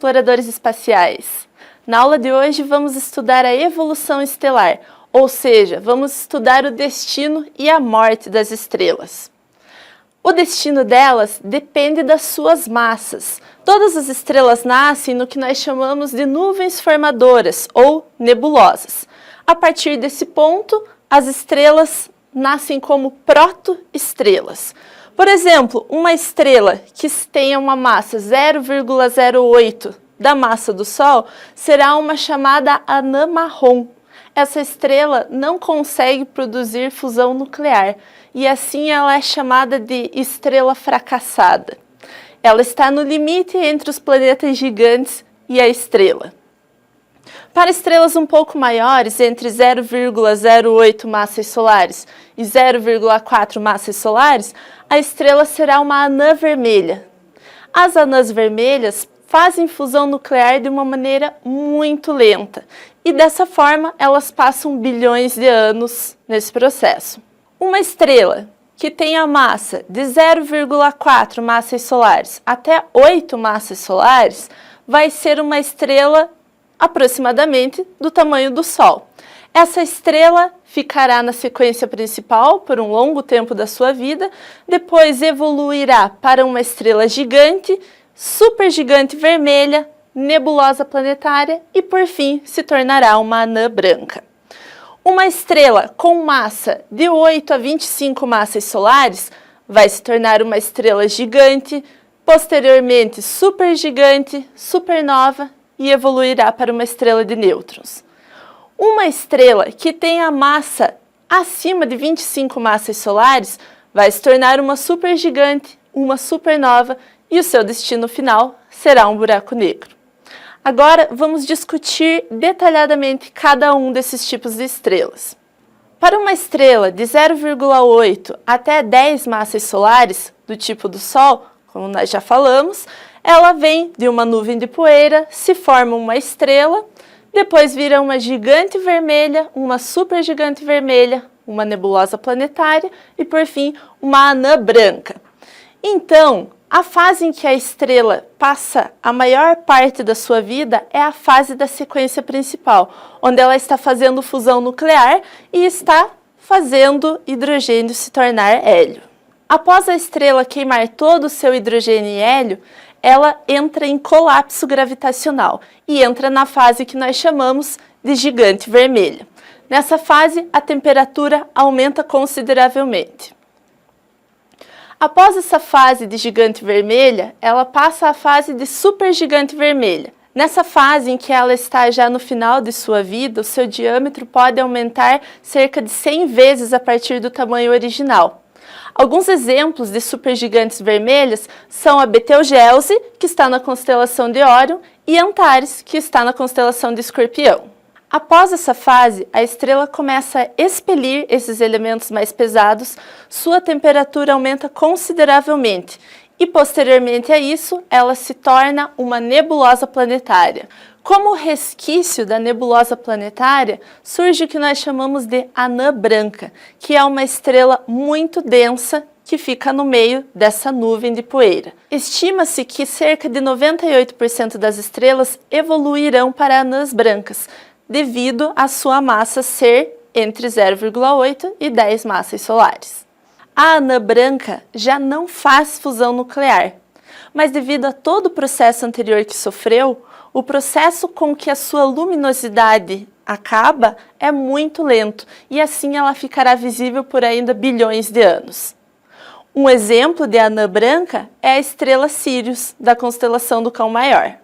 exploradores espaciais! Na aula de hoje vamos estudar a evolução estelar, ou seja, vamos estudar o destino e a morte das estrelas. O destino delas depende das suas massas. Todas as estrelas nascem no que nós chamamos de nuvens formadoras ou nebulosas. A partir desse ponto, as estrelas nascem como protoestrelas. Por exemplo, uma estrela que tenha uma massa 0,08 da massa do Sol será uma chamada anã marrom. Essa estrela não consegue produzir fusão nuclear e assim ela é chamada de estrela fracassada. Ela está no limite entre os planetas gigantes e a estrela. Para estrelas um pouco maiores, entre 0,08 massas solares e 0,4 massas solares, a estrela será uma anã vermelha. As anãs vermelhas fazem fusão nuclear de uma maneira muito lenta e dessa forma elas passam bilhões de anos nesse processo. Uma estrela que tenha massa de 0,4 massas solares até 8 massas solares vai ser uma estrela aproximadamente do tamanho do Sol. Essa estrela ficará na sequência principal por um longo tempo da sua vida, depois evoluirá para uma estrela gigante, supergigante vermelha, nebulosa planetária e por fim se tornará uma anã branca. Uma estrela com massa de 8 a 25 massas solares vai se tornar uma estrela gigante, posteriormente supergigante, supernova e evoluirá para uma estrela de nêutrons. Uma estrela que tenha massa acima de 25 massas solares vai se tornar uma supergigante, uma supernova e o seu destino final será um buraco negro. Agora vamos discutir detalhadamente cada um desses tipos de estrelas. Para uma estrela de 0,8 até 10 massas solares, do tipo do Sol, como nós já falamos, ela vem de uma nuvem de poeira, se forma uma estrela, depois vira uma gigante vermelha, uma supergigante vermelha, uma nebulosa planetária e, por fim, uma anã branca. Então, a fase em que a estrela passa a maior parte da sua vida é a fase da sequência principal, onde ela está fazendo fusão nuclear e está fazendo hidrogênio se tornar hélio. Após a estrela queimar todo o seu hidrogênio e hélio, ela entra em colapso gravitacional e entra na fase que nós chamamos de gigante vermelha. Nessa fase, a temperatura aumenta consideravelmente. Após essa fase de gigante vermelha, ela passa à fase de supergigante vermelha. Nessa fase em que ela está já no final de sua vida, o seu diâmetro pode aumentar cerca de 100 vezes a partir do tamanho original. Alguns exemplos de supergigantes vermelhas são a Betelgeuse, que está na constelação de Órion, e Antares, que está na constelação de Escorpião. Após essa fase, a estrela começa a expelir esses elementos mais pesados, sua temperatura aumenta consideravelmente e, posteriormente a isso, ela se torna uma nebulosa planetária. Como resquício da nebulosa planetária, surge o que nós chamamos de anã branca, que é uma estrela muito densa que fica no meio dessa nuvem de poeira. Estima-se que cerca de 98% das estrelas evoluirão para anãs brancas, devido à sua massa ser entre 0,8 e 10 massas solares. A anã branca já não faz fusão nuclear, mas devido a todo o processo anterior que sofreu, o processo com que a sua luminosidade acaba é muito lento e assim ela ficará visível por ainda bilhões de anos. Um exemplo de anã branca é a estrela Sirius, da constelação do Cão Maior.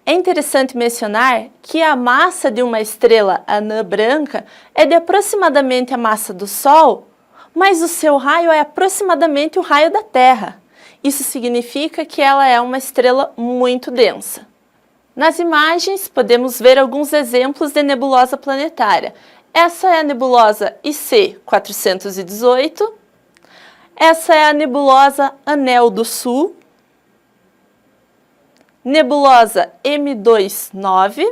É interessante mencionar que a massa de uma estrela anã branca é de aproximadamente a massa do Sol, mas o seu raio é aproximadamente o raio da Terra. Isso significa que ela é uma estrela muito densa. Nas imagens, podemos ver alguns exemplos de nebulosa planetária. Essa é a nebulosa IC 418, essa é a nebulosa Anel do Sul, nebulosa M29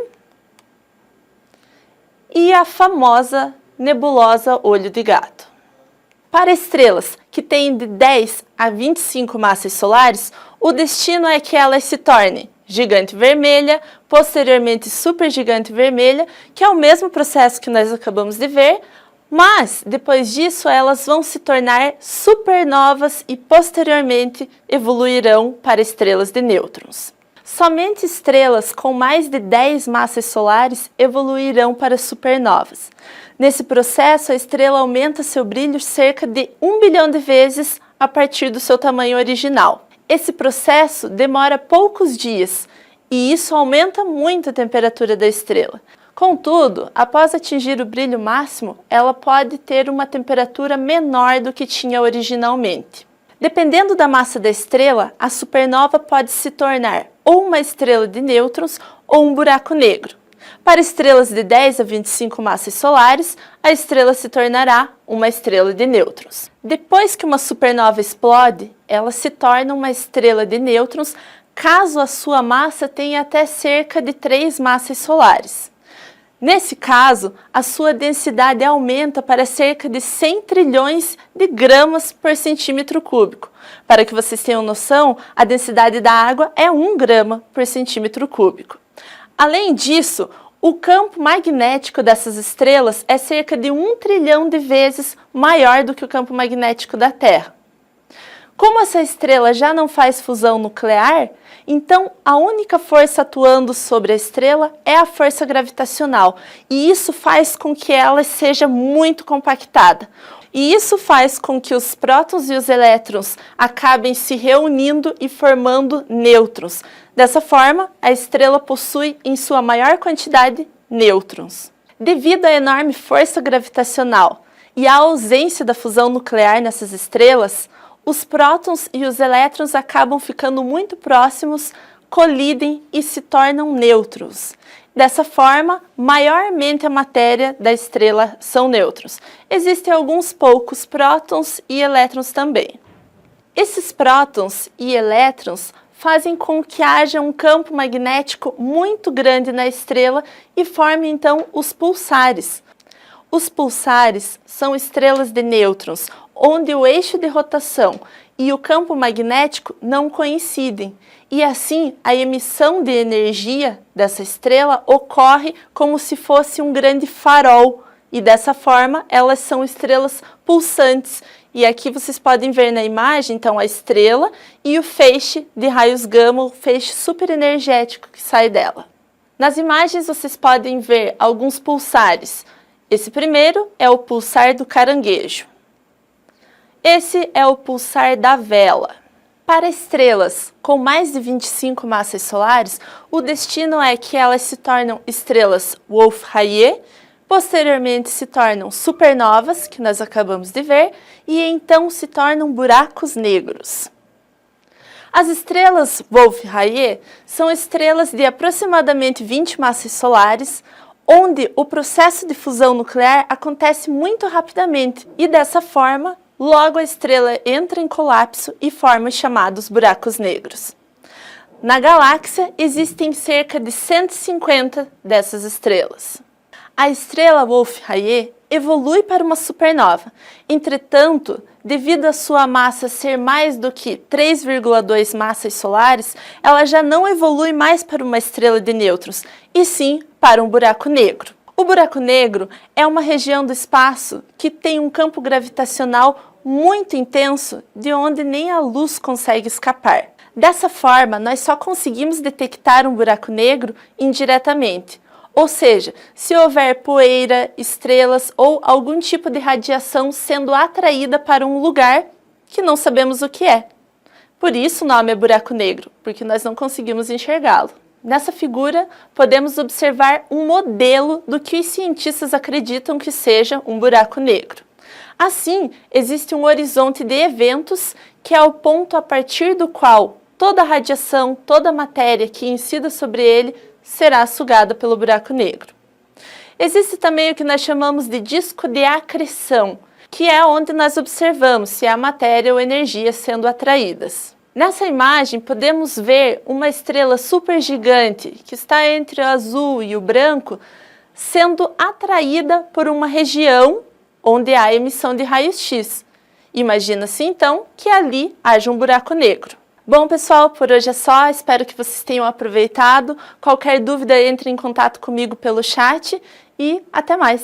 e a famosa nebulosa Olho de Gato. Para estrelas que têm de 10 a 25 massas solares, o destino é que elas se tornem gigante vermelha, posteriormente supergigante vermelha, que é o mesmo processo que nós acabamos de ver, mas depois disso elas vão se tornar supernovas e posteriormente evoluirão para estrelas de nêutrons. Somente estrelas com mais de 10 massas solares evoluirão para supernovas. Nesse processo, a estrela aumenta seu brilho cerca de 1 bilhão de vezes a partir do seu tamanho original. Esse processo demora poucos dias e isso aumenta muito a temperatura da estrela. Contudo, após atingir o brilho máximo, ela pode ter uma temperatura menor do que tinha originalmente. Dependendo da massa da estrela, a supernova pode se tornar ou uma estrela de nêutrons ou um buraco negro. Para estrelas de 10 a 25 massas solares, a estrela se tornará uma estrela de nêutrons. Depois que uma supernova explode, ela se torna uma estrela de nêutrons caso a sua massa tenha até cerca de 3 massas solares. Nesse caso, a sua densidade aumenta para cerca de 100 trilhões de gramas por centímetro cúbico. Para que vocês tenham noção, a densidade da água é 1 grama por centímetro cúbico. Além disso, o campo magnético dessas estrelas é cerca de 1 trilhão de vezes maior do que o campo magnético da Terra. Como essa estrela já não faz fusão nuclear, então a única força atuando sobre a estrela é a força gravitacional, e isso faz com que ela seja muito compactada. E isso faz com que os prótons e os elétrons acabem se reunindo e formando nêutrons. Dessa forma, a estrela possui em sua maior quantidade nêutrons. Devido à enorme força gravitacional e à ausência da fusão nuclear nessas estrelas, os prótons e os elétrons acabam ficando muito próximos, colidem e se tornam nêutrons. Dessa forma, maiormente a matéria da estrela são nêutrons. Existem alguns poucos prótons e elétrons também. Esses prótons e elétrons fazem com que haja um campo magnético muito grande na estrela e formem então os pulsares. Os pulsares são estrelas de nêutrons, onde o eixo de rotação e o campo magnético não coincidem, e assim a emissão de energia dessa estrela ocorre como se fosse um grande farol, e dessa forma elas são estrelas pulsantes. E aqui vocês podem ver na imagem então a estrela e o feixe de raios gama, o feixe superenergético que sai dela. Nas imagens vocês podem ver alguns pulsares. Esse primeiro é o pulsar do caranguejo. Esse é o pulsar da vela. Para estrelas com mais de 25 massas solares, o destino é que elas se tornam estrelas Wolf-Rayet, posteriormente se tornam supernovas, que nós acabamos de ver, e então se tornam buracos negros. As estrelas Wolf-Rayet são estrelas de aproximadamente 20 massas solares, onde o processo de fusão nuclear acontece muito rapidamente e dessa forma, logo a estrela entra em colapso e forma os chamados buracos negros. Na galáxia existem cerca de 150 dessas estrelas. A estrela Wolf-Rayet evolui para uma supernova. Entretanto, devido à sua massa ser mais do que 3,2 massas solares, ela já não evolui mais para uma estrela de nêutrons, e sim para um buraco negro. O buraco negro é uma região do espaço que tem um campo gravitacional muito intenso, de onde nem a luz consegue escapar. Dessa forma, nós só conseguimos detectar um buraco negro indiretamente. Ou seja, se houver poeira, estrelas ou algum tipo de radiação sendo atraída para um lugar que não sabemos o que é. Por isso o nome é buraco negro, porque nós não conseguimos enxergá-lo. Nessa figura, podemos observar um modelo do que os cientistas acreditam que seja um buraco negro. Assim, existe um horizonte de eventos que é o ponto a partir do qual toda a radiação, toda a matéria que incida sobre ele será sugada pelo buraco negro. Existe também o que nós chamamos de disco de acreção, que é onde nós observamos se há matéria ou energia sendo atraídas. Nessa imagem, podemos ver uma estrela supergigante, que está entre o azul e o branco, sendo atraída por uma região onde há emissão de raios-x. Imagina-se então que ali haja um buraco negro. Bom, pessoal, por hoje é só. Espero que vocês tenham aproveitado. Qualquer dúvida, entre em contato comigo pelo chat e até mais!